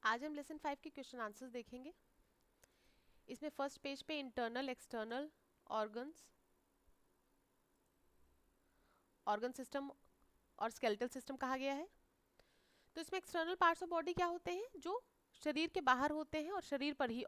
आज हम लेसन 5 के क्वेश्चन आंसर्स देखेंगे। इसमें फर्स्ट पेज पे internal external organs, organ system और स्केलेटल सिस्टम कहा गया है। तो इसमें एक्सटर्नल पार्ट्स ऑफ बॉडी क्या होते हैं, जो शरीर के बाहर होते हैं और शरीर पर ही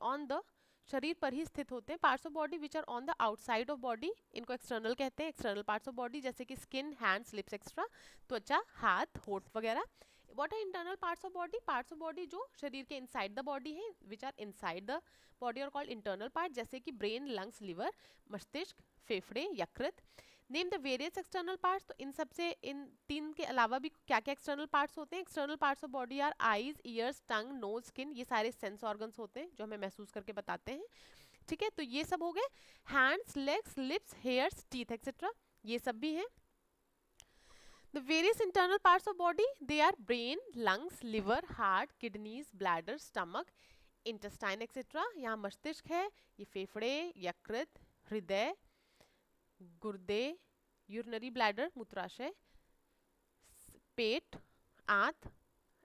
शरीर पर ही स्थित होते हैं। Parts of body which are on the outside of body, इनको एक्सटर्नल कहते हैं। एक्सटर्नल पार्ट्स ऑफ बॉडी जैसे कि स्किन, हैंड्स, लिप्स एक्स्ट्रा, त्वचा, हाथ, होंठ वगैरह। What are internal parts of body? Parts of body जो शरीर के इनसाइड द बॉडी है, which are inside the body, और कॉल्ड इंटरनल पार्ट, जैसे कि ब्रेन, लंग्स, लिवर, मस्तिष्क, फेफड़े, यकृत। Name the various external parts. तो इन सबसे, इन तीन के अलावा भी क्या क्या एक्सटर्नल पार्ट्स होते हैं? External parts of body are eyes, ears, tongue, nose, skin. ये सारे सेंस ऑर्गन्स होते हैं जो हमें महसूस करके बताते हैं। ठीक है, तो ये सब हो गए। Hands, legs, lips, hairs, teeth etcetera, ये सब भी हैं। The various internal parts of body, they are brain, lungs, liver, heart, kidneys, bladder, stomach, intestine etc. यहाँ मस्तिष्क है, ये फेफड़े, यकृत, हृदय, गुर्दे, यूरिनरी ब्लैडर, मूत्राशय, पेट, आंत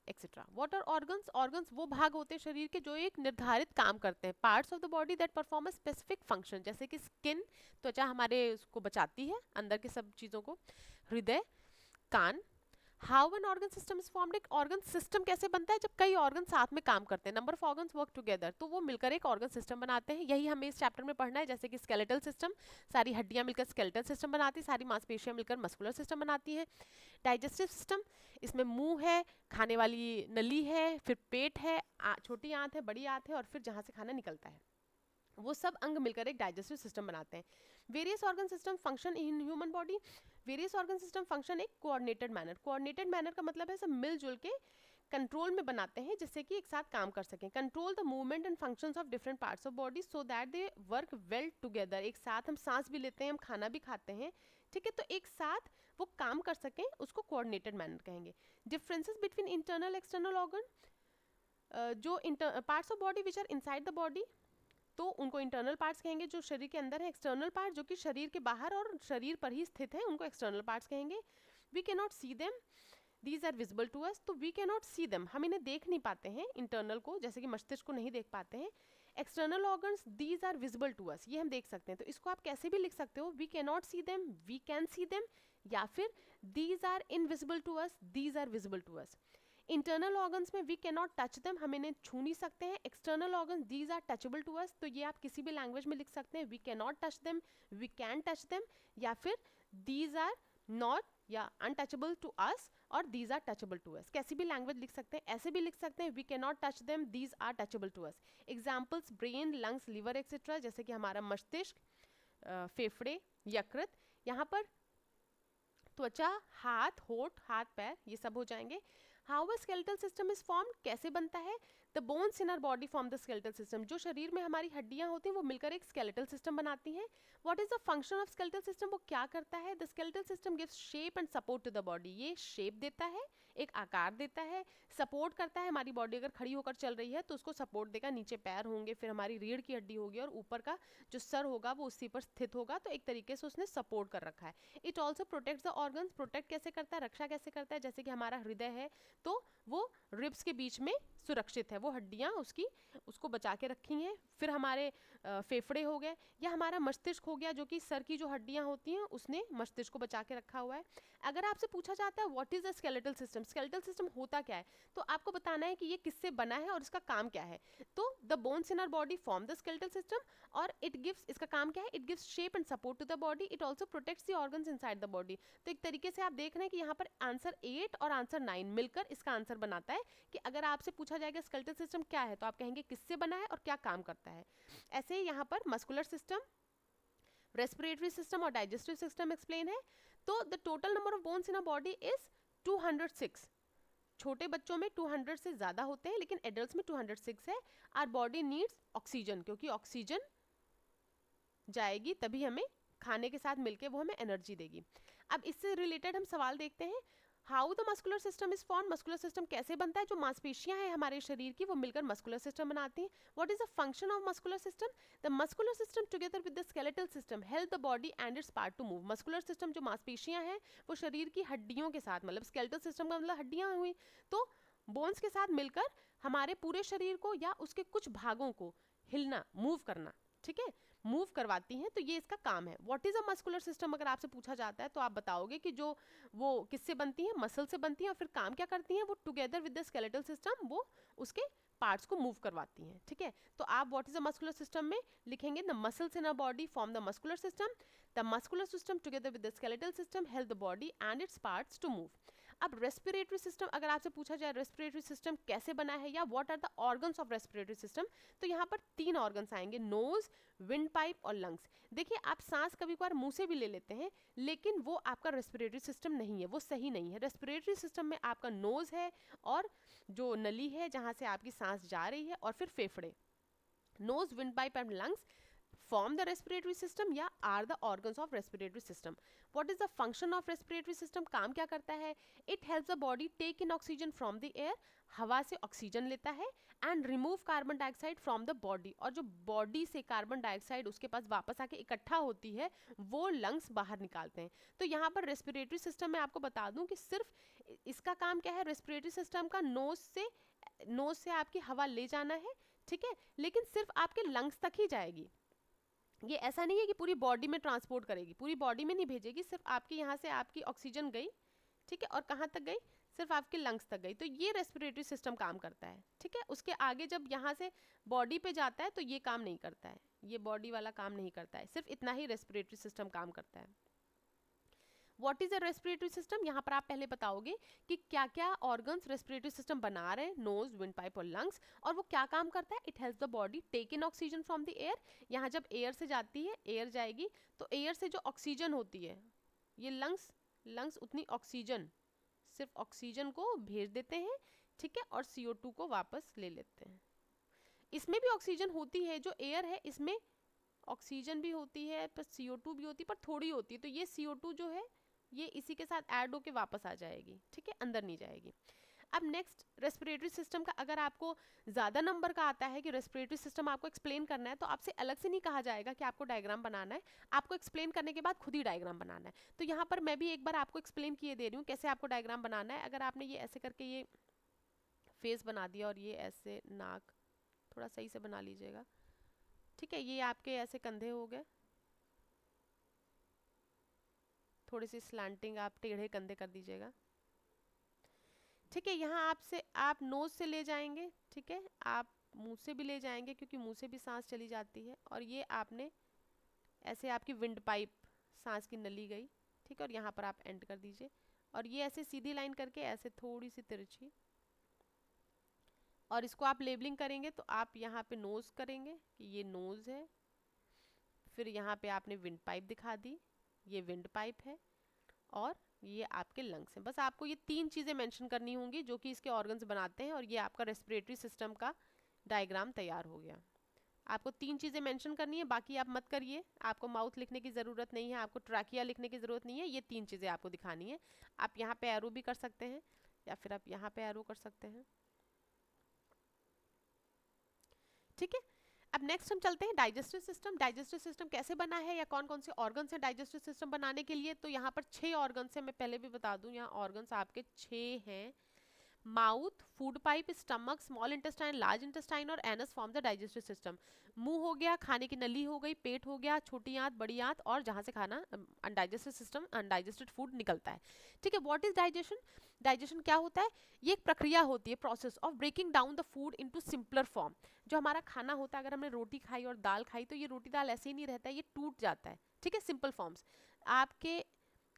etcetera. What are organs? Organs वो भाग होते हैं शरीर के जो एक निर्धारित काम करते हैं। Parts of the body that perform a specific function, जैसे कि स्किन, त्वचा हमारे उसको बचाती है, अंदर के सब चीज़ों को। हृदय, कान। How an organ system is formed? एक ऑर्गन सिस्टम कैसे बनता है? जब कई ऑर्गन साथ में काम करते हैं, number of organs work together, तो वो मिलकर एक ऑर्गन सिस्टम बनाते हैं। यही हमें इस चैप्टर में पढ़ना है। जैसे कि स्केलेटल सिस्टम, सारी हड्डियां मिलकर स्केलेटल सिस्टम बनाती है, सारी मांसपेशियां मिलकर मस्कुलर सिस्टम बनाती हैं। डाइजेस्टिव सिस्टम, इसमें मुंह है, खाने वाली नली है, फिर पेट है, छोटी आंत है, बड़ी आंत है, और फिर जहां से खाना निकलता है, वो सब अंग मिलकर एक डाइजेस्टिव सिस्टम बनाते हैं। Various organ system function in human body. Various organ system function एक कोऑर्डिनेटेड मैनर। कोऑर्डिनेटेड मैनर का मतलब है सब मिलजुल के कंट्रोल में बनाते हैं, जिससे कि एक साथ काम कर सकें। Control the movement and functions of different parts of body so that they work well together. एक साथ हम सांस भी लेते हैं, हम खाना भी खाते हैं, ठीक है, तो एक साथ वो काम कर सकें, उसको कोऑर्डिनेटेड मैनर कहेंगे। Differences between internal external organ, जो parts of body which are inside the body, तो उनको इंटरनल पार्ट्स कहेंगे जो शरीर के अंदर है। एक्सटर्नल पार्ट जो कि शरीर के बाहर और शरीर पर ही स्थित है, उनको एक्सटर्नल पार्ट्स कहेंगे। We can not see them, these are visible to us. तो we can not see them, हम इन्हें देख नहीं पाते हैं, इंटरनल को, जैसे कि मस्तिष्क को नहीं देख पाते हैं। External organs, these are visible to us, ये हम देख सकते हैं। तो इसको आप कैसे भी लिख सकते हो, we can not see them, we can see them, या फिर these are invisible to us, these are visible to us. Internal organs में we can not touch them, हम इन्हें छू नहीं सकते हैं। External organs, these are touchable to us, तो ये आप किसी भी लैंग्वेज में लिख सकते हैं। We can not touch them, we can touch them, या फिर दीज आर नॉट या अनटचेबल टू अस, और these are touchable to us. कैसी भी लैंग्वेज लिख सकते हैं। ऐसे भी लिख सकते हैं, we can not touch them, these are touchable to us. Examples brain, lungs, liver etcetera, जैसे कि हमारा मस्तिष्क, फेफड़े, यकृत। यहाँ पर त्वचा, हाथ, होठ, हाथ, पैर, ये सब हो जाएंगे। How a skeletal system is form, कैसे बनता है? The bones in our body form the skeletal system, जो शरीर में हमारी हड्डियां होती हैं वो मिलकर एक स्केलेटल सिस्टम बनाती हैं। What is the function of skeletal system? वो क्या करता है? The skeletal system gives shape and support to the body, ये शेप देता है, एक आकार देता है, सपोर्ट करता है। हमारी बॉडी अगर खड़ी होकर चल रही है तो उसको सपोर्ट देगा, नीचे पैर होंगे, फिर हमारी रीढ़ की हड्डी होगी, और ऊपर का जो सर होगा वो उसी पर स्थित होगा, तो एक तरीके से उसने सपोर्ट कर रखा है। It also protects the organs, protect कैसे करता है, रक्षा कैसे करता है? जैसे कि हमारा हृदय है तो वो रिब्स के बीच में सुरक्षित है, वो हड्डियां उसको बचा के रखी हैं। फिर हमारे फेफड़े हो गए, या हमारा मस्तिष्क हो गया, जो कि सर की जो हड्डियां होती हैं उसने मस्तिष्क को बचा के रखा हुआ है। अगर आपसे पूछा जाता है what is the skeletal system, skeletal system होता क्या है, तो आपको बताना है कि ये किससे बना है और इसका काम क्या है। तो the bones in our body form the skeletal system, और इट गिव्स, इसका काम क्या है? It gives shape and support to the body, it also protects the organs inside the body. तो एक तरीके से आप देख रहे हैं कि यहाँ पर आंसर 8 और आंसर 9 मिलकर इसका आंसर बनाता है। कि अगर आपसे पूछा जाएगा स्केलेटल सिस्टम क्या है, तो आप कहेंगे किससे बना है और क्या काम करता है। ऐसे ही यहाँ पर मस्कुलर सिस्टम, रेस्पिरेटरी सिस्टम और डाइजेस्टिव सिस्टम एक्सप्लेन है। तो the total number of bones in a body is 206। छोटे बच्चों में 200 से ज्यादा होते हैं, लेकिन एडल्ट्स में 206 है। आवर बॉडी नीड्स ऑक्सीजन, क्योंकि ऑक्सीजन जाएगी तभी हमें खाने के साथ मिलके वो हमें एनर्जी देगी। अब इससे रिलेटेड हम सवाल देखते हैं। How the muscular system is form, muscular system कैसे बनता है? जो मांसपेशियां हैं हमारे शरीर की वो मिलकर मस्कुलर सिस्टम बनाती हैं। What is the function of muscular system? The muscular system together with the skeletal system help the body and it's part two move. Muscular system जो मांसपेशियां हैं वो शरीर की हड्डियों के साथ, मतलब स्केलेटल सिस्टम का मतलब हड्डियां हुई, तो बोन्स के साथ मिलकर हमारे पूरे शरीर को या उसके कुछ भागों को हिलना, मूव करना, ठीक है, मूव करवाती हैं, तो ये इसका काम है। What is a muscular system अगर आपसे पूछा जाता है तो आप बताओगे कि जो वो किससे बनती हैं, मसल से बनती हैं, और फिर काम क्या करती हैं वो, together with the skeletal system वो उसके पार्ट्स को मूव करवाती हैं, ठीक है। तो आप what is a muscular system में लिखेंगे the muscles in a body form the muscular system, the muscular system together with the skeletal system help the body and its parts to move. अब respiratory system अगर आपसे पूछा जाए respiratory system कैसे बना है या what are the organs of respiratory system, तो यहाँ पर 3 ऑर्गन्स आएंगे, नोज, विंड पाइप और लंग्स। देखिए आप सांस कभी कभार मुंह से भी ले लेते हैं, लेकिन वो आपका रेस्पिरेटरी सिस्टम नहीं है, वो सही नहीं है। रेस्पिरेटरी सिस्टम में आपका नोज है और जो नली है जहाँ से आपकी सांस जा रही है, और फिर फेफड़े। Nose, wind pipe and lungs form the respiratory system या are the organs of respiratory system. What is the function of respiratory system? काम क्या करता है? It helps the body take in oxygen from the air, हवा से oxygen लेता है, and remove carbon dioxide from the body, और जो बॉडी से कार्बन डाइऑक्साइड उसके पास वापस आके इकट्ठा होती है वो लंग्स बाहर निकालते हैं। तो यहाँ पर रेस्पिरेटरी सिस्टम में आपको बता दूं कि सिर्फ इसका काम क्या है, रेस्पिरेटरी सिस्टम का नोज से आपकी हवा ले जाना है, ठीक है, लेकिन सिर्फ आपके लंग्स तक ही जाएगी। ये ऐसा नहीं है कि पूरी बॉडी में ट्रांसपोर्ट करेगी, पूरी बॉडी में नहीं भेजेगी, सिर्फ आपकी यहाँ से आपकी ऑक्सीजन गई, ठीक है, और कहाँ तक गई, सिर्फ आपके लंग्स तक गई। तो ये रेस्पिरेटरी सिस्टम काम करता है, ठीक है। उसके आगे जब यहाँ से बॉडी पे जाता है तो ये काम नहीं करता है, ये बॉडी वाला काम नहीं करता है, सिर्फ इतना ही रेस्पिरेटरी सिस्टम काम करता है। What is a respiratory system, यहाँ पर आप पहले बताओगे कि क्या क्या ऑर्गन्स रेस्पिरेटरी सिस्टम बना रहे हैं, नोज, विंड पाइप और लंग्स, और वो क्या काम करता है। It helps the body take in oxygen from the air, यहाँ जब एयर से जाती है, एयर जाएगी तो एयर से जो ऑक्सीजन होती है, ये लंग्स उतनी ऑक्सीजन, सिर्फ ऑक्सीजन को भेज देते हैं, ठीक है, और CO2 को वापस ले लेते हैं। इसमें भी ऑक्सीजन होती है, जो एयर है इसमें ऑक्सीजन भी होती है पर CO2 भी होती है, पर थोड़ी होती है, तो ये CO2 जो है ये इसी के साथ ऐड होके वापस आ जाएगी, ठीक है, अंदर नहीं जाएगी। अब नेक्स्ट रेस्पिरेटरी सिस्टम का अगर आपको ज़्यादा नंबर का आता है कि रेस्पिरेटरी सिस्टम आपको एक्सप्लेन करना है, तो आपसे अलग से नहीं कहा जाएगा कि आपको डायग्राम बनाना है, आपको एक्सप्लेन करने के बाद खुद ही डायग्राम बनाना है। तो यहाँ पर मैं भी एक बार आपको एक्सप्लेन किए दे रही हूँ कैसे आपको डायग्राम बनाना है। अगर आपने ये ऐसे करके ये फेस बना दिया और ये ऐसे नाक थोड़ा सही से बना लीजिएगा, ठीक है, ये आपके ऐसे कंधे हो गए, थोड़ी सी स्लैंटिंग, आप टेढ़े कंधे कर दीजिएगा, ठीक है। यहाँ आपसे आप नोज से ले जाएंगे, ठीक है, आप मुंह से भी ले जाएंगे क्योंकि मुंह से भी सांस चली जाती है, और ये आपने ऐसे आपकी विंड पाइप, सांस की नली गई, ठीक है, और यहाँ पर आप एंड कर दीजिए, और ये ऐसे सीधी लाइन करके ऐसे थोड़ी सी तिरछी, और इसको आप लेबलिंग करेंगे तो आप यहाँ पे नोज करेंगे कि ये नोज है, फिर यहाँ पे आपने विंड पाइप दिखा दी, ये विंड पाइप है, और ये आपके लंग्स हैं। बस आपको ये 3 चीज़ें मेंशन करनी होंगी जो कि इसके ऑर्गन्स बनाते हैं, और ये आपका रेस्पिरेटरी सिस्टम का डायग्राम तैयार हो गया। आपको 3 चीज़ें मेंशन करनी है, बाकी आप मत करिए, आपको माउथ लिखने की ज़रूरत नहीं है, आपको ट्रैकिया लिखने की ज़रूरत नहीं है, ये 3 चीज़ें आपको दिखानी है। आप यहाँ पे एरो भी कर सकते हैं या फिर आप यहाँ पे एरो कर सकते हैं, ठीक है। अब नेक्स्ट हम चलते हैं डाइजेस्टिव सिस्टम। डाइजेस्टिव सिस्टम कैसे बना है या कौन कौन से ऑर्गन्स हैं डाइजेस्टिव सिस्टम बनाने के लिए, तो यहाँ पर 6 ऑर्गन्स हैं। मैं पहले भी बता दूं, यहाँ ऑर्गन्स आपके 6 हैं। Mouth, food pipe, stomach, small intestine, large intestine और anus form the digestive system. मुंह हो गया, खाने की नली हो गई, पेट हो गया, छोटी आंत, बड़ी आंत, और जहाँ से खाना अनडाइजेस्टेड सिस्टम, अनडाइजेस्टेड फूड निकलता है, ठीक है। व्हाट इज डाइजेशन, डाइजेशन क्या होता है, ये एक प्रक्रिया होती है, process of breaking down the food into simpler form. जो हमारा खाना होता है, अगर हमने रोटी खाई और दाल खाई तो ये रोटी दाल ऐसे ही नहीं रहता है, ये टूट जाता है, ठीक है, सिंपल फॉर्म्स। आपके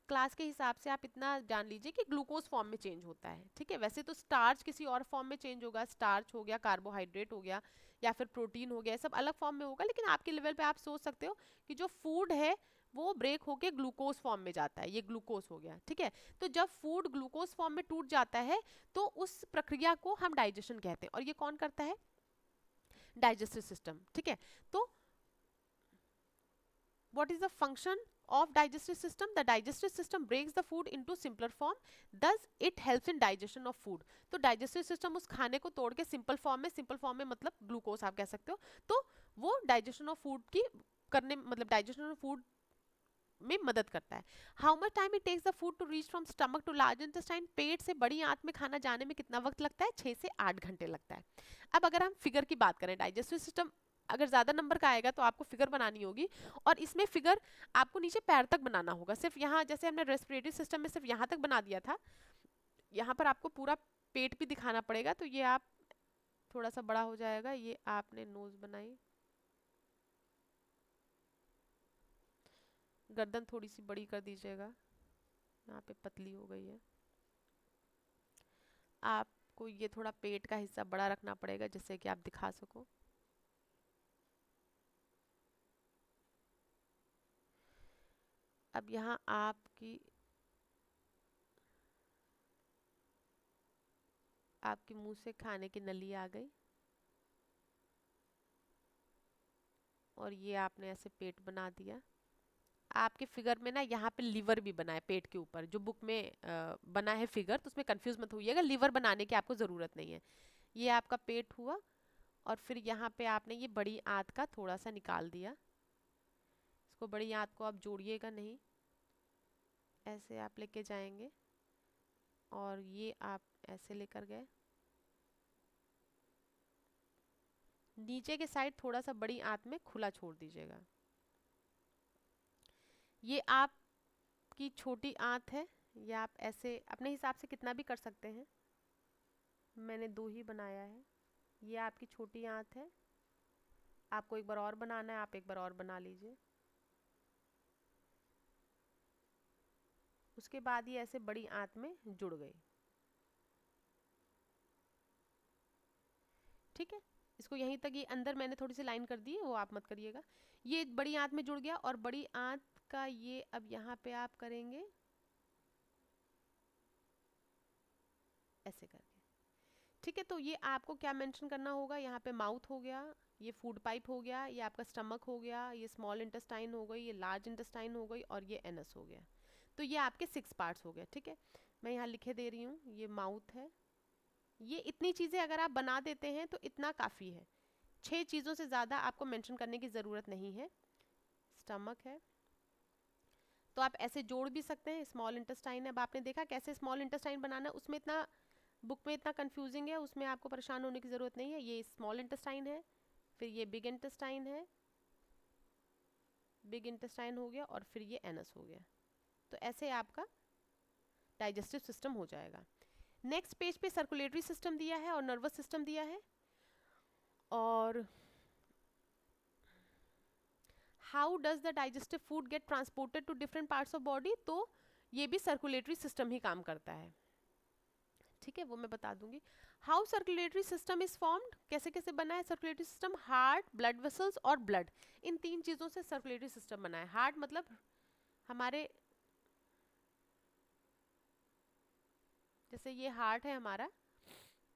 क्लास के हिसाब से आप इतना जान लीजिए कि ग्लूकोज फॉर्म में चेंज होता है, ठीक है। वैसे तो स्टार्च किसी और फॉर्म में चेंज होगा, स्टार्च हो गया, कार्बोहाइड्रेट हो गया, या फिर प्रोटीन हो गया, सब अलग फॉर्म में होगा, लेकिन आपके लेवल पे आप सोच सकते हो कि जो फूड है वो ब्रेक होके ग्लूकोज फॉर्म में जाता है, ये ग्लूकोज हो गया, ठीक है। तो जब फूड ग्लूकोज फॉर्म में टूट जाता है तो उस प्रक्रिया को हम डाइजेशन कहते हैं, और ये कौन करता है, डाइजेस्टिव सिस्टम, ठीक है। तो what is the function of digestive system, the digestive system breaks the food into simpler form, thus it helps in digestion of food। तो digestive system उस खाने को तोड़ के simple form में मतलब ग्लूकोज आप कह सकते हो, तो वो digestion of food की करने मतलब digestion of food में मदद करता है। How much time it takes the food to reach from stomach to large intestine, पेट से बड़ी आंत में खाना जाने में कितना वक्त लगता है? 6 से 8 घंटे लगता है। अब अगर हम फिगर की बात करें, डाइजेस्टिव सिस्टम अगर ज़्यादा नंबर का आएगा तो आपको फिगर बनानी होगी, और इसमें फिगर आपको नीचे पैर तक बनाना होगा। सिर्फ यहाँ जैसे हमने रेस्पिरेटरी सिस्टम में सिर्फ यहाँ तक बना दिया था, यहाँ पर आपको पूरा पेट भी दिखाना पड़ेगा। तो ये आप थोड़ा सा बड़ा हो जाएगा, ये आपने नोज बनाई, गर्दन थोड़ी सी बड़ी कर दीजिएगा, यहाँ पे पतली हो गई है। आपको ये थोड़ा पेट का हिस्सा बड़ा रखना पड़ेगा जिससे कि आप दिखा सको। अब यहाँ आपके मुंह से खाने की नली आ गई, और ये आपने ऐसे पेट बना दिया। आपके फिगर में ना यहाँ पे लीवर भी बना है पेट के ऊपर, जो बुक में बना है फिगर, तो उसमें कंफ्यूज मत होइएगा, लीवर बनाने की आपको ज़रूरत नहीं है। ये आपका पेट हुआ, और फिर यहाँ पे आपने ये बड़ी आंत का थोड़ा सा निकाल दिया। इसको बड़ी आंत को आप जोड़िएगा नहीं, ऐसे आप लेके जाएंगे, और ये आप ऐसे लेकर गए। नीचे के साइड थोड़ा सा बड़ी आंत में खुला छोड़ दीजिएगा। ये आपकी छोटी आंत है, ये आप ऐसे अपने हिसाब से कितना भी कर सकते हैं, मैंने 2 ही बनाया है। ये आपकी छोटी आंत है, आपको एक बार और बनाना है, आप एक बार और बना लीजिए। उसके बाद ये ऐसे बड़ी आंत में जुड़ गई। ठीक है, इसको यहीं तक, ये अंदर मैंने थोड़ी सी लाइन कर दी है, वो आप मत करिएगा। ये बड़ी आंत में जुड़ गया, और बड़ी आंत का ये अब यहाँ पे आप करेंगे ऐसे करके। ठीक है, तो ये आपको क्या मेंशन करना होगा, यहाँ पे माउथ हो गया, ये फूड पाइप हो गया, ये आपका स्टमक हो गया, ये स्मॉल इंटेस्टाइन हो गई, ये लार्ज इंटेस्टाइन हो गई, और ये एनस हो गया। तो ये आपके 6 पार्ट्स हो गए। ठीक है, मैं यहाँ लिखे दे रही हूँ, ये माउथ है। ये इतनी चीज़ें अगर आप बना देते हैं तो इतना काफ़ी है, 6 चीज़ों से ज़्यादा आपको मेंशन करने की ज़रूरत नहीं है। स्टमक है, तो आप ऐसे जोड़ भी सकते हैं। स्मॉल इंटेस्टाइन है, अब आपने देखा कैसे स्मॉल इंटेस्टाइन बनाना, उसमें इतना बुक में इतना कंफ्यूजिंग है, उसमें आपको परेशान होने की ज़रूरत नहीं है। ये स्मॉल इंटेस्टाइन है, फिर ये बिग इंटेस्टाइन है, बिग इंटेस्टाइन हो गया, और फिर ये एनस हो गया। तो ऐसे आपका डाइजेस्टिव सिस्टम हो जाएगा। नेक्स्ट पेज पे सर्कुलेटरी सिस्टम दिया है और नर्वस सिस्टम दिया है, और how does the digestive food get transported to different parts of body, तो ये भी सर्कुलेटरी सिस्टम ही काम करता है। ठीक है, वो मैं बता दूंगी। How circulatory system is formed, कैसे कैसे बना है circulatory system? Heart, blood vessels और ब्लड, इन 3 चीजों से सर्कुलेटरी सिस्टम बना है। हार्ट मतलब हमारे, जैसे ये हार्ट है हमारा,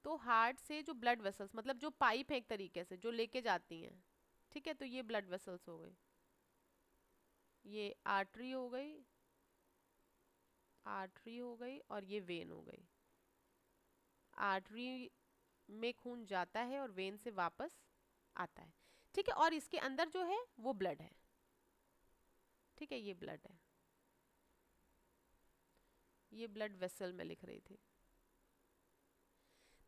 तो हार्ट से जो ब्लड वेसल्स मतलब जो पाइप है एक तरीके से जो लेके जाती हैं, ठीक है, तो ये ब्लड वेसल्स हो गई, ये आर्टरी हो गई, आर्टरी हो गई, और ये वेन हो गई। आर्टरी में खून जाता है और वेन से वापस आता है। ठीक है, और इसके अंदर जो है वो ब्लड है। ठीक है, ये ब्लड है, ये ब्लड वेसल में लिख रही थी।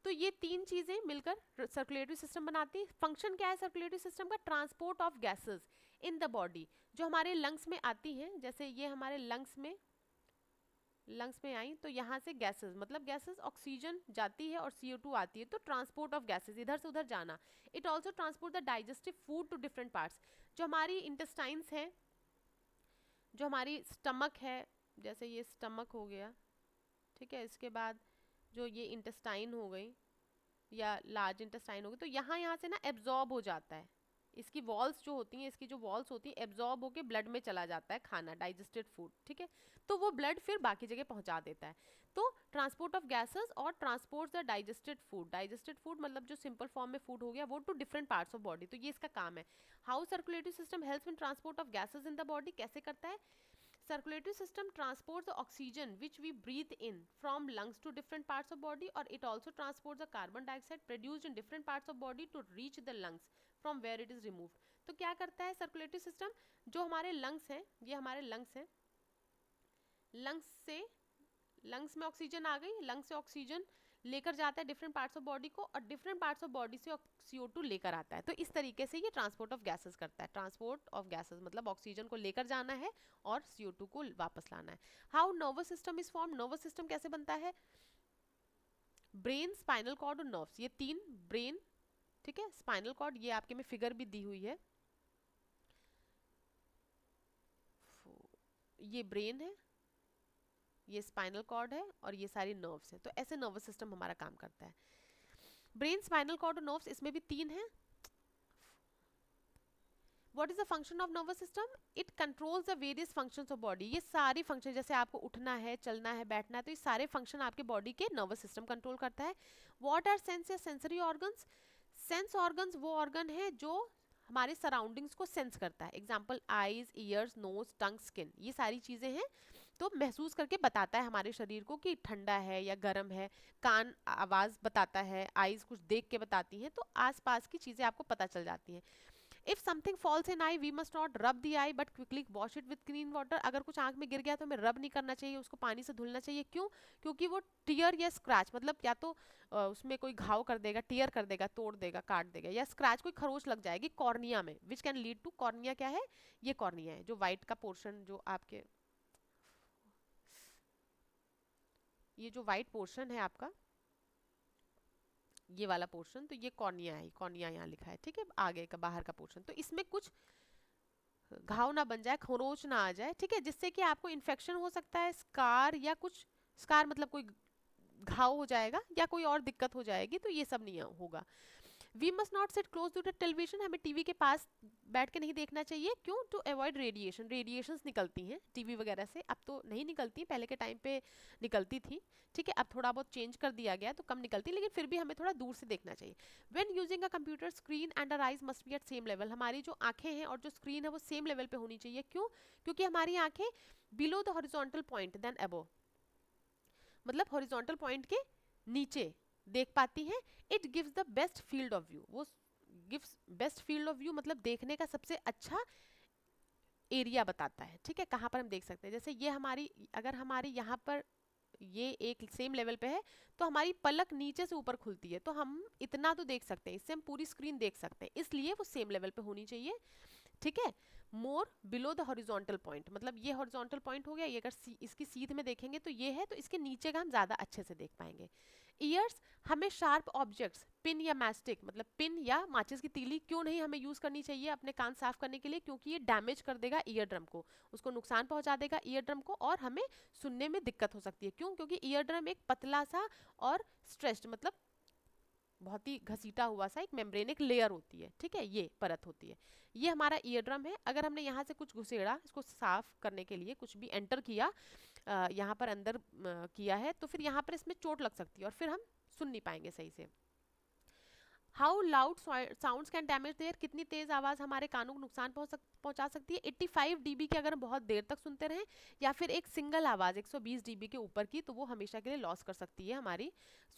तो ये 3 चीजें मिलकर सर्कुलेटरी सिस्टम बनाती है। फंक्शन क्या है सर्कुलेटरी सिस्टम का? Transport of gases in the body, जो हमारे लंग्स में आती हैं, जैसे ये हमारे लंग्स में आई, तो यहाँ से गैसेस मतलब गैसेस, ऑक्सीजन जाती है और CO2 आती है, तो ट्रांसपोर्ट ऑफ गैसेस इधर से उधर जाना। It also transport the digestive food to different parts. जो हमारी इंटेस्टाइन्स हैं, जो हमारी स्टमक है, जैसे ये स्टमक हो गया, ठीक है, इसके बाद जो ये इंटेस्टाइन हो गई या लार्ज इंटेस्टाइन हो गई, तो यहाँ से ना एब्जॉर्ब हो जाता है। इसकी वॉल्स जो होती हैं, इसकी जो वॉल्स होती हैं, एब्जॉर्ब होके ब्लड में चला जाता है खाना, डाइजेस्टेड फूड। ठीक है, तो वो ब्लड फिर बाकी जगह पहुंचा देता है। तो ट्रांसपोर्ट ऑफ गैसेस और ट्रांसपोर्ट द डाइजेस्टेड फूड मतलब जो सिंपल फॉर्म में फूड हो गया, वो to different parts of body, तो ये इसका काम है। How circulatory system helps in transport of gases in the body, कैसे करता है? Circulatory system transports the oxygen which we breathe in from lungs to different parts of body, or it also transports the carbon dioxide produced in different parts of body to reach the lungs from where it is removed. तो क्या करता है circulatory system? जो हमारे lungs हैं, ये हमारे lungs हैं, लंग्स में ऑक्सीजन आ गई, लंग्स से ऑक्सीजन लेकर जाता है डिफरेंट पार्ट्स ऑफ बॉडी को, और डिफरेंट पार्ट्स ऑफ बॉडी से CO2 लेकर आता है. तो इस तरीके से ये ट्रांसपोर्ट ऑफ गैसेस करता है. ट्रांसपोर्ट ऑफ गैसेस मतलब ऑक्सीजन को लेकर जाना है और CO2 को वापस लाना है. How nervous system is form? Nervous system कैसे बनता है? ब्रेन, स्पाइनल कॉर्ड और नर्व्स, ये तीन, ब्रेन, ठीक है, स्पाइनल कॉर्ड, ये आपके में फिगर भी दी हुई है, ये ब्रेन है, ये स्पाइनल कॉर्ड है और ये सारी नर्व्स हैं. तो ऐसे नर्वस सिस्टम हमारा काम करता है. ब्रेन, स्पाइनल कॉर्ड और नर्व्स, इसमें भी तीन हैं. What is the function of nervous system? It controls the various functions of body. ये सारी फंक्शन, जैसे आपको उठना है, चलना है, बैठना है, तो ये सारे फंक्शन आपके बॉडी के नर्वस सिस्टम कंट्रोल करता है. व्हाट आर सेंस या सेंसरी ऑर्गन्स? सेंस ऑर्गन्स वो ऑर्गन है जो हमारे सराउंडिंग्स को सेंस करता है. एग्जाम्पल आईज, ईयर्स, नोज, टंग, स्किन, ये सारी चीजें हैं. तो महसूस करके बताता है हमारे शरीर को कि ठंडा है या गर्म है. कान आवाज बताता है, आईज कुछ देख के बताती हैं. तो आसपास की चीजें आपको पता चल जाती हैं. If something falls in eye we must not rub the eye but quickly wash it with clean water. अगर कुछ आंख में गिर गया तो हमें रब नहीं करना चाहिए, उसको पानी से धुलना चाहिए. क्यों? क्योंकि वो टीयर या स्क्रैच, मतलब या तो उसमें कोई घाव कर देगा, टीयर कर देगा, तोड़ देगा, काट देगा, या स्क्रैच, कोई खरोच लग जाएगी कॉर्निया में, which can lead to, cornea क्या है? ये कॉर्निया है, जो व्हाइट का पोर्शन, जो आपके ये जो व्हाइट पोर्शन है आपका, ये वाला पोर्शन, तो ये कॉर्निया है, कॉर्निया यहाँ लिखा है, ठीक है, आगे का बाहर का पोर्शन. तो इसमें कुछ घाव ना बन जाए, खरोच ना आ जाए, ठीक है, जिससे कि आपको इन्फेक्शन हो सकता है, स्कार, या कुछ स्कार मतलब कोई घाव हो जाएगा या कोई और दिक्कत हो जाएगी. तो ये सब नहीं होगा. We must not sit close to the television. हमें टीवी के पास बैठ के नहीं देखना चाहिए. क्यों? To avoid radiation. रेडिएशंस निकलती हैं टीवी वगैरह से. अब तो नहीं निकलती, पहले के टाइम पे निकलती थी, ठीक है, अब थोड़ा बहुत चेंज कर दिया गया तो कम निकलती, लेकिन फिर भी हमें थोड़ा दूर से देखना चाहिए. When using a computer screen and our eyes must be at same level. हमारी जो आंखें हैं और जो स्क्रीन है वो सेम लेवल पे होनी चाहिए. क्यों? क्योंकि हमारी आंखें below the horizontal point then above, मतलब हॉरिजॉन्टल पॉइंट के नीचे देख पाती हैं. It gives the best field of view. वो gives best field of view मतलब देखने का सबसे अच्छा एरिया बताता है, ठीक है, कहाँ पर हम देख सकते हैं. जैसे ये हमारी, अगर हमारी यहाँ पर ये एक सेम लेवल पे है तो हमारी पलक नीचे से ऊपर खुलती है, तो हम इतना तो देख सकते हैं, इससे हम पूरी स्क्रीन देख सकते हैं, इसलिए वो सेम लेवल पे होनी चाहिए, ठीक है. मोर बिलो द हॉरिजॉन्टल पॉइंट, मतलब ये हॉरिजॉन्टल पॉइंट हो गया, ये अगर इसकी सीध में देखेंगे तो ये है, तो इसके नीचे का हम ज्यादा अच्छे से देख पाएंगे. ईयर्स, हमें शार्प ऑब्जेक्ट्स, पिन या मैस्टिक, मतलब पिन या माचिस की तीली क्यों नहीं हमें यूज करनी चाहिए अपने कान साफ करने के लिए? क्योंकि ये डैमेज कर देगा ईयर ड्रम को, उसको नुकसान पहुंचा देगा ईयर ड्रम को, और हमें सुनने में दिक्कत हो सकती है. क्यों? क्योंकि ईयर ड्रम एक पतला सा और स्ट्रेस्ड, मतलब बहुत ही घसीटा हुआ सा एक मेम्ब्रेनिक लेयर होती है, ठीक है, ये परत होती है. ये हमारा ईयर ड्रम है. अगर हमने यहाँ से कुछ घुसेड़ा, इसको साफ करने के लिए कुछ भी एंटर किया, यहाँ पर अंदर किया है, तो फिर यहाँ पर इसमें चोट लग सकती है और फिर हम सुन नहीं पाएंगे सही से. How loud sounds can damage there. कितनी तेज आवाज हमारे कानों को नुकसान पहुंचा सकती है? 85 dB की अगर हम बहुत देर तक सुनते रहें, या फिर एक सिंगल आवाज 120 dB के ऊपर की, तो वो हमेशा के लिए लॉस कर सकती है हमारी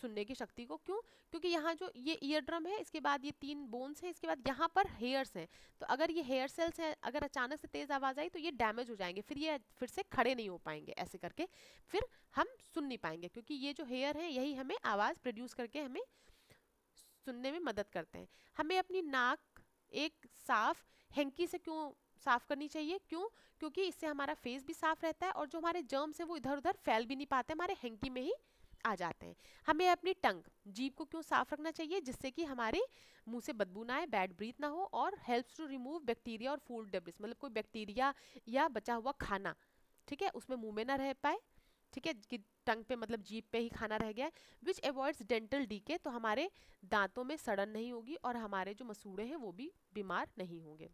सुनने की शक्ति को. क्यों? क्योंकि यहाँ जो ये ईयर ड्रम है, इसके बाद ये 3 बोन्स हैं, इसके बाद यहाँ पर हेयर्स हैं, तो अगर ये हेयर सेल्स हैं, अगर अचानक से तेज आवाज आई तो ये डैमेज हो जाएंगे, फिर ये फिर से खड़े नहीं हो पाएंगे, ऐसे करके फिर हम सुन नहीं पाएंगे. क्योंकि ये जो हेयर है यही हमें आवाज प्रोड्यूस करके हमें सुनने में मदद करते हैं. हमें अपनी नाक एक साफ हैंकी से क्यों साफ करनी चाहिए? क्यों? क्योंकि इससे हमारा फेस भी साफ रहता है और जो हमारे जर्म्स हैं वो इधर उधर फैल भी नहीं पाते, हमारे हैंकी में ही आ जाते हैं. हमें अपनी टंग, जीभ को क्यों साफ रखना चाहिए? जिससे कि हमारे मुंह से बदबू ना आए, बैड ब्रीथ ना हो, और हेल्प्स टू रिमूव बैक्टीरिया और फूड डेब्रिस, मतलब कोई बैक्टीरिया या बचा हुआ खाना, ठीक है, उसमें मुंह में ना रह पाए, ठीक है, कि टंग पे मतलब जीभ पे ही खाना रह गया. विच अवॉइड्स डेंटल डीके, तो हमारे दांतों में सड़न नहीं होगी और हमारे जो मसूड़े हैं वो भी बीमार नहीं होंगे.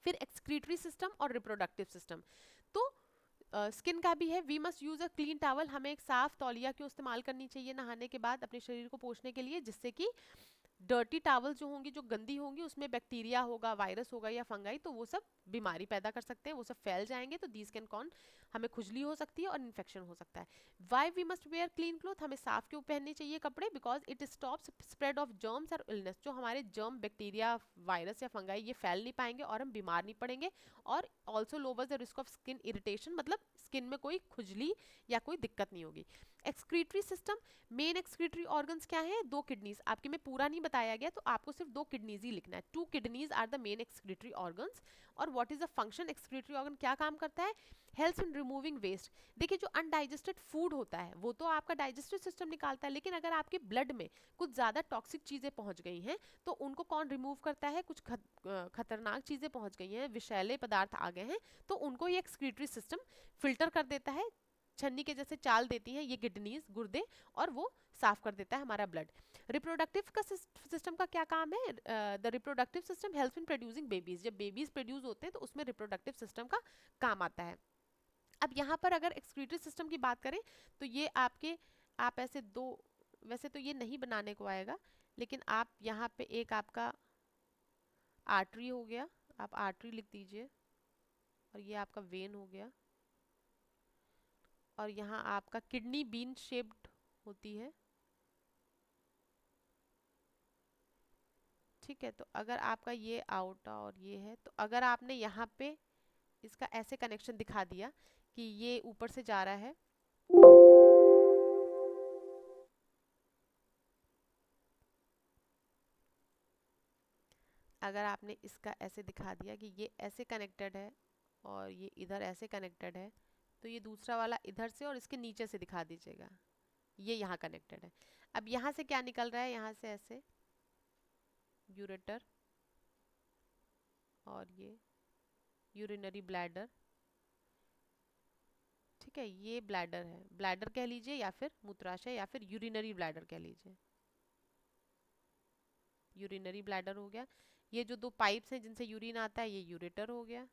फिर एक्सक्रीटरी सिस्टम और रिप्रोडक्टिव सिस्टम. तो स्किन का भी है. We must use a clean towel. हमें एक साफ तौलिया क्यों इस्तेमाल करनी चाहिए नहाने के बाद अपने शरीर को पोंछने के लिए? जिससे कि डर्टी टावल जो होंगी, जो गंदी होंगी, उसमें बैक्टीरिया होगा, वायरस होगा या फंगाई, तो वो सब बीमारी पैदा कर सकते हैं, वो सब फैल जाएंगे, तो दीज कैन कॉन, हमें खुजली हो सकती है और इन्फेक्शन हो सकता है। Why we must wear clean cloth, हमें साफ क्यों पहनने चाहिए कपड़े? Because it stops spread of germs और इलनेस, जो हमारे जर्म, बैक्टीरिया, वायरस या फंगाई ये फैल नहीं पाएंगे और हम बीमार नहीं पड़ेंगे। और also louvers the risk of skin irritation, मतलब स्किन में कोई खुजली या कोई दिक्कत नहीं होगी। Excretory system, main excretory organs क्या है? दो किडनीज, आपके में पूरा नहीं बताया गया तो आपको सिर्फ दो किडनीज ही लिखना है। Two kidneys are the main excretory organs. और what is the function? Excretory organ क्या काम करता है? Helps in removing waste. देखिए, जो अनडाइजेस्टेड फूड होता है वो तो आपका डाइजेस्टिव सिस्टम निकालता है, लेकिन अगर आपके ब्लड में कुछ ज्यादा टॉक्सिक चीजें पहुंच गई हैं तो उनको कौन रिमूव करता है? कुछ खतरनाक चीजें पहुंच गई हैं, विषैले पदार्थ आ गए हैं, तो उनको ये एक्सक्रीटरी सिस्टम फिल्टर कर देता है, छन्नी के जैसे चाल देती हैं ये किडनीज, गुर्दे, और वो साफ कर देता है हमारा ब्लड। रिप्रोडक्टिव का सिस्टम का क्या काम है? The reproductive system helps in producing babies. जब बेबीज प्रोड्यूस होते हैं तो उसमें रिप्रोडक्टिव सिस्टम का काम आता है। अब यहाँ पर अगर एक्सक्रीटरी सिस्टम की बात करें तो ये आपके, आप ऐसे दो, वैसे तो ये नहीं बनाने को आएगा, लेकिन आप यहाँ पे एक आपका आर्टरी हो गया, आप आर्टरी लिख दीजिए, और ये आपका वेन हो गया, और यहाँ आपका किडनी बीन शेप्ड होती है, ठीक है। तो अगर आपका ये आउटा और ये है, तो अगर आपने यहाँ पे इसका ऐसे कनेक्शन दिखा दिया कि ये ऊपर से जा रहा है, अगर आपने इसका ऐसे दिखा दिया कि ये ऐसे कनेक्टेड है और ये इधर ऐसे कनेक्टेड है, तो ये दूसरा वाला इधर से और इसके नीचे से दिखा दीजिएगा, ये यहाँ कनेक्टेड है। अब यहाँ से क्या निकल रहा है? यहाँ से ऐसे यूरेटर, और ये यूरिनरी ब्लैडर, ठीक है, ये ब्लैडर है, ब्लैडर कह लीजिए या फिर मूत्राशय या फिर यूरिनरी ब्लैडर कह लीजिए, यूरिनरी ब्लैडर हो गया। ये जो दो पाइप्स हैं जिनसे यूरिन आता है, ये यूरेटर हो गया।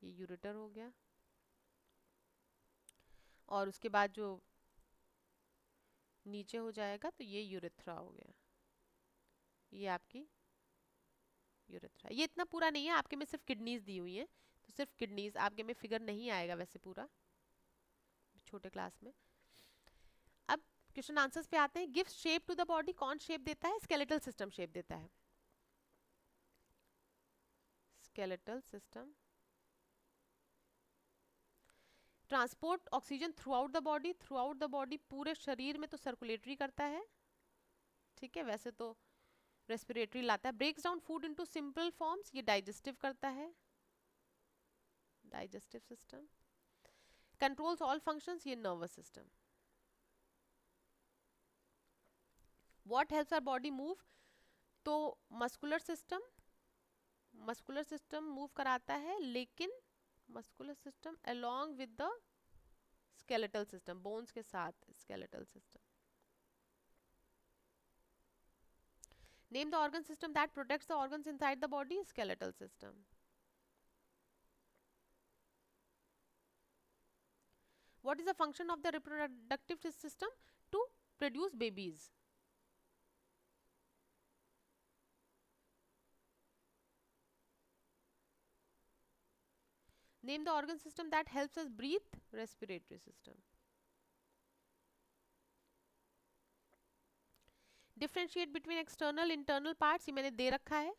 ये यूरेटर हो गया, और उसके बाद जो नीचे हो जाएगा तो ये यूरेथ्रा हो गया, ये आपकी यूरेथ्रा। ये इतना पूरा नहीं है, आपके में सिर्फ किडनीज दी हुई हैं, तो सिर्फ किडनीज, आपके में फिगर नहीं आएगा वैसे पूरा छोटे क्लास में। अब क्वेश्चन आंसर्स पे आते हैं। Give shape to the body, कौन शेप देता है? स्केलेटल सिस्टम शेप देता है, skeletal system. Transport oxygen throughout the body, throughout the body पूरे शरीर में तो सर्कुलेटरी करता है, ठीक है, वैसे तो रेस्पिरेटरी लाता है। Breaks down food into simple forms, ये डाइजेस्टिव करता है, digestive system. Controls all functions, ये nervous system. What helps our body move? तो muscular system, muscular system move कराता है, लेकिन muscular system along with the skeletal system, bones के साथ skeletal system. Name the organ system that protects the organs inside the body, skeletal system. What is the function of the reproductive system? To produce babies. Name the organ system that helps us breathe, respiratory system. Differentiate between external internal parts, ये मैंने दे रखा है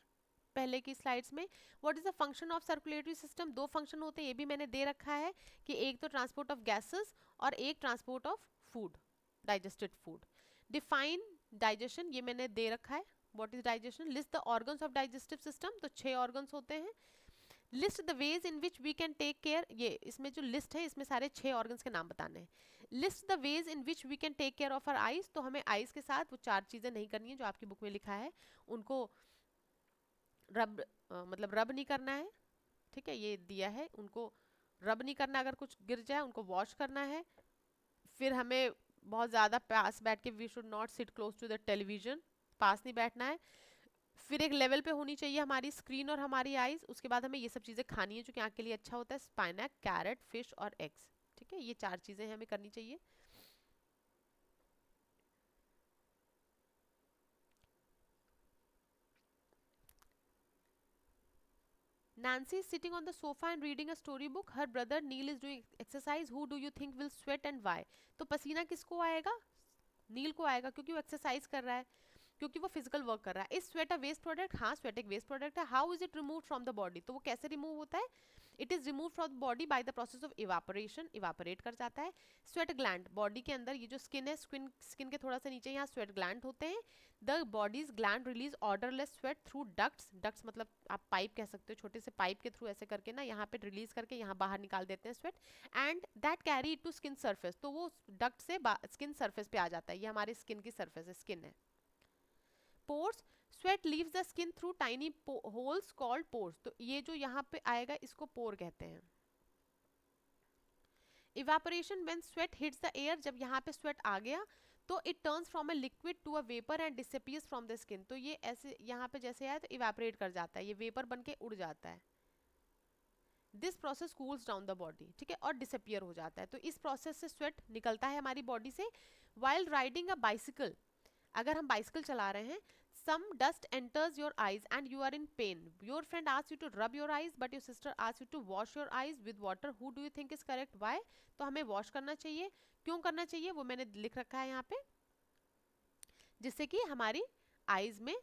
पहले की slides में। What is the function of circulatory system? दो function होते हैं, ये भी मैंने दे रखा है कि एक तो ट्रांसपोर्ट ऑफ गैसेस और एक transport of food, digested food. Define digestion, ये मैंने दे रखा है, what is digestion. List the organs of digestive system, तो 6 ऑर्गन्स होते हैं। List the ways in which we can take care, ये इसमें जो लिस्ट है इसमें सारे 6 ऑर्गन्स के नाम बताने हैं। List the ways in which we can take care of our eyes, तो हमें आईज के साथ वो 4 चीजें नहीं करनी है जो आपकी बुक में लिखा है, उनको रब मतलब रब नहीं करना है, ठीक है, ये दिया है, उनको रब नहीं करना, अगर कुछ गिर जाए उनको वॉश करना है। फिर हमें बहुत ज़्यादा पास बैठ के, we should not sit close to the television, पास नहीं बैठना है। फिर एक लेवल पे होनी चाहिए हमारी स्क्रीन और हमारी आईज। उसके बाद हमें ये सब चीज़ें खानी है जो कि आँख के लिए अच्छा होता है, स्पाइनक, कैरेट, फिश और एग्स, ठीक है। ठीक है, ये 4 चीजें हमें करनी चाहिए। Nancy is sitting on the sofa and reading a storybook. Her brother Neil is doing exercise. Who do you think will sweat and why? तो पसीना किसको आएगा? नील को आएगा, क्योंकि वो एक्सरसाइज कर रहा है, क्योंकि वो फिजिकल वर्क कर रहा है। Is sweat a waste product? हाँ, स्वेट एक वेस्ट प्रोडक्ट है। How is it remove from the body? तो वो कैसे रिमूव होता है? It is remove from the body by the process of evaporation, evaporate कर जाता है। स्वेट ग्लैंड, बॉडी के अंदर ये जो स्किन है, स्किन के थोड़ा सा नीचे यहाँ स्वेट ग्लैंड होते हैं। The bodies gland release odourless sweat through ducts, ducts मतलब आप पाइप कह सकते हो, छोटे से पाइप के थ्रू ऐसे करके ना यहाँ पे रिलीज करके यहाँ बाहर निकाल देते हैं sweat, and that carry to skin surface, तो वो डक्ट से स्किन सरफेस पे आ जाता है। ये हमारे स्किन की सरफेस है, स्किन है। Pores, sweat leaves the skin through tiny holes called pores, तो ये जो यहाँ पे आएगा इसको पोर कहते हैं। Evaporation when sweat hits the air, जब यहाँ पे स्वेट आ गया तो it turns from a liquid to a vapour and disappears from the skin, तो ये ऐसे यहाँ पे जैसे आया तो इवेपोरेट कर जाता है, ये वेपर बन के उड़ जाता है। This process cools down the body, ठीक है, और डिसअपियर हो जाता है। तो इस प्रोसेस से स्वेट निकलता है हमारी बॉडी से। वाइल राइडिंग अ बाइसिकल, अगर हम बाइसिकल चला रहे हैं, some dust enters your eyes and you are in pain, your friend asks you to rub your eyes but your sister asks you to wash your eyes with water, who do you think is correct, why? तो हमें wash करना चाहिए। क्यों करना चाहिए वो मैंने लिख रखा है यहाँ पे, जिससे कि हमारी आईज में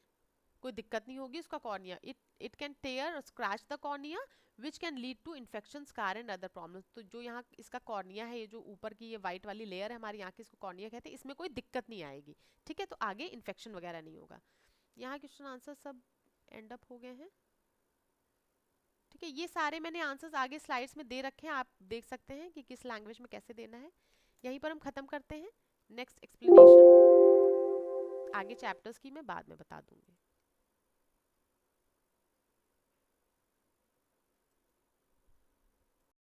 कोई दिक्कत नहीं होगी। उसका cornea, it can tear or scratch the cornea which can lead to infection, scar and other problems. तो जो यहाँ इसका कॉर्निया है, ये जो ऊपर की ये वाइट वाली लेयर है हमारी यहाँ की, इसको कॉर्निया कहते हैं, इसमें कोई दिक्कत नहीं आएगी, ठीक है, तो आगे इन्फेक्शन वगैरह नहीं होगा। यहाँ क्वेश्चन आंसर सब एंड अप हो गए हैं, ठीक है। ये सारे मैंने आंसर्स आगे स्लाइड्स में दे रखे हैं, आप देख सकते हैं कि किस लैंग्वेज में कैसे देना है। यहीं पर हम खत्म करते हैं। नेक्स्ट एक्सप्लेनेशन आगे चैप्टर्स की मैं बाद में बता दूंगी।